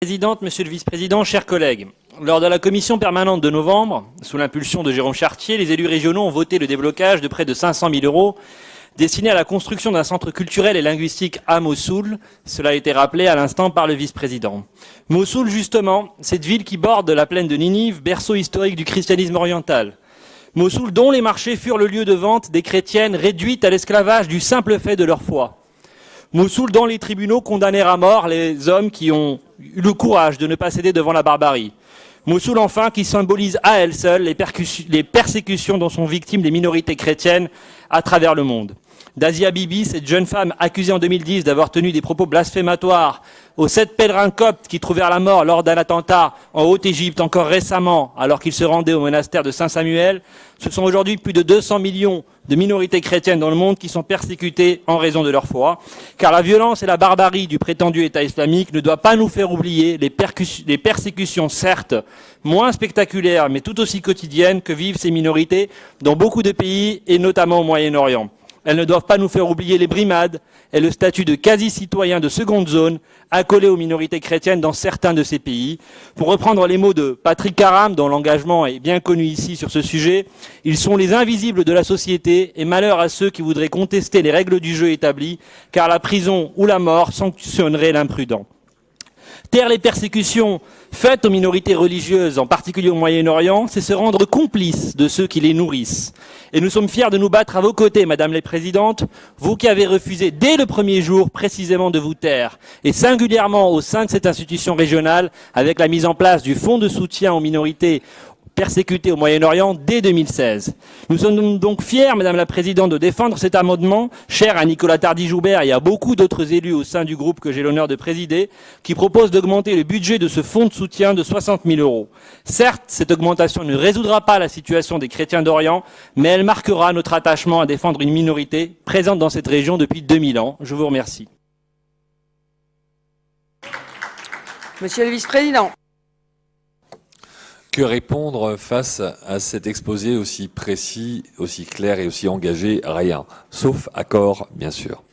Présidente, Monsieur le Vice-président, chers collègues. Lors de la commission permanente de novembre, sous l'impulsion de Jérôme Chartier, les élus régionaux ont voté le déblocage de près de 500 000 € destinés à la construction d'un centre culturel et linguistique à Mossoul. Cela a été rappelé à l'instant par le vice-président. Mossoul, justement, cette ville qui borde la plaine de Ninive, berceau historique du christianisme oriental. Mossoul, dont les marchés furent le lieu de vente des chrétiennes réduites à l'esclavage du simple fait de leur foi. Mossoul, dont les tribunaux condamnèrent à mort les hommes qui ont eu le courage de ne pas céder devant la barbarie. Mossoul, enfin, qui symbolise à elle seule les persécutions dont sont victimes les minorités chrétiennes à travers le monde. Dasia Bibi, cette jeune femme accusée en 2010 d'avoir tenu des propos blasphématoires aux 7 pèlerins coptes qui trouvèrent la mort lors d'un attentat en Haute-Égypte encore récemment, alors qu'ils se rendaient au monastère de Saint-Samuel, ce sont aujourd'hui plus de 200 millions de minorités chrétiennes dans le monde qui sont persécutées en raison de leur foi. Car la violence et la barbarie du prétendu État islamique ne doivent pas nous faire oublier les persécutions, certes, moins spectaculaires, mais tout aussi quotidiennes que vivent ces minorités dans beaucoup de pays, et notamment au Moyen-Orient. Elles ne doivent pas nous faire oublier les brimades et le statut de quasi-citoyen de seconde zone accolé aux minorités chrétiennes dans certains de ces pays. Pour reprendre les mots de Patrick Karam, dont l'engagement est bien connu ici sur ce sujet, ils sont les invisibles de la société et malheur à ceux qui voudraient contester les règles du jeu établies, car la prison ou la mort sanctionnerait l'imprudent. Taire les persécutions faites aux minorités religieuses, en particulier au Moyen-Orient, c'est se rendre complice de ceux qui les nourrissent. Et nous sommes fiers de nous battre à vos côtés, Madame la Présidente, vous qui avez refusé dès le premier jour précisément de vous taire, et singulièrement au sein de cette institution régionale, avec la mise en place du fonds de soutien aux minorités persécutés au Moyen-Orient dès 2016. Nous sommes donc fiers, Madame la Présidente, de défendre cet amendement, cher à Nicolas Tardy-Joubert et à beaucoup d'autres élus au sein du groupe que j'ai l'honneur de présider, qui propose d'augmenter le budget de ce fonds de soutien de 60 000 €. Certes, cette augmentation ne résoudra pas la situation des chrétiens d'Orient, mais elle marquera notre attachement à défendre une minorité présente dans cette région depuis 2000 ans. Je vous remercie. Monsieur le vice-président. Que répondre face à cet exposé aussi précis, aussi clair et aussi engagé? Rien. Sauf accord, bien sûr.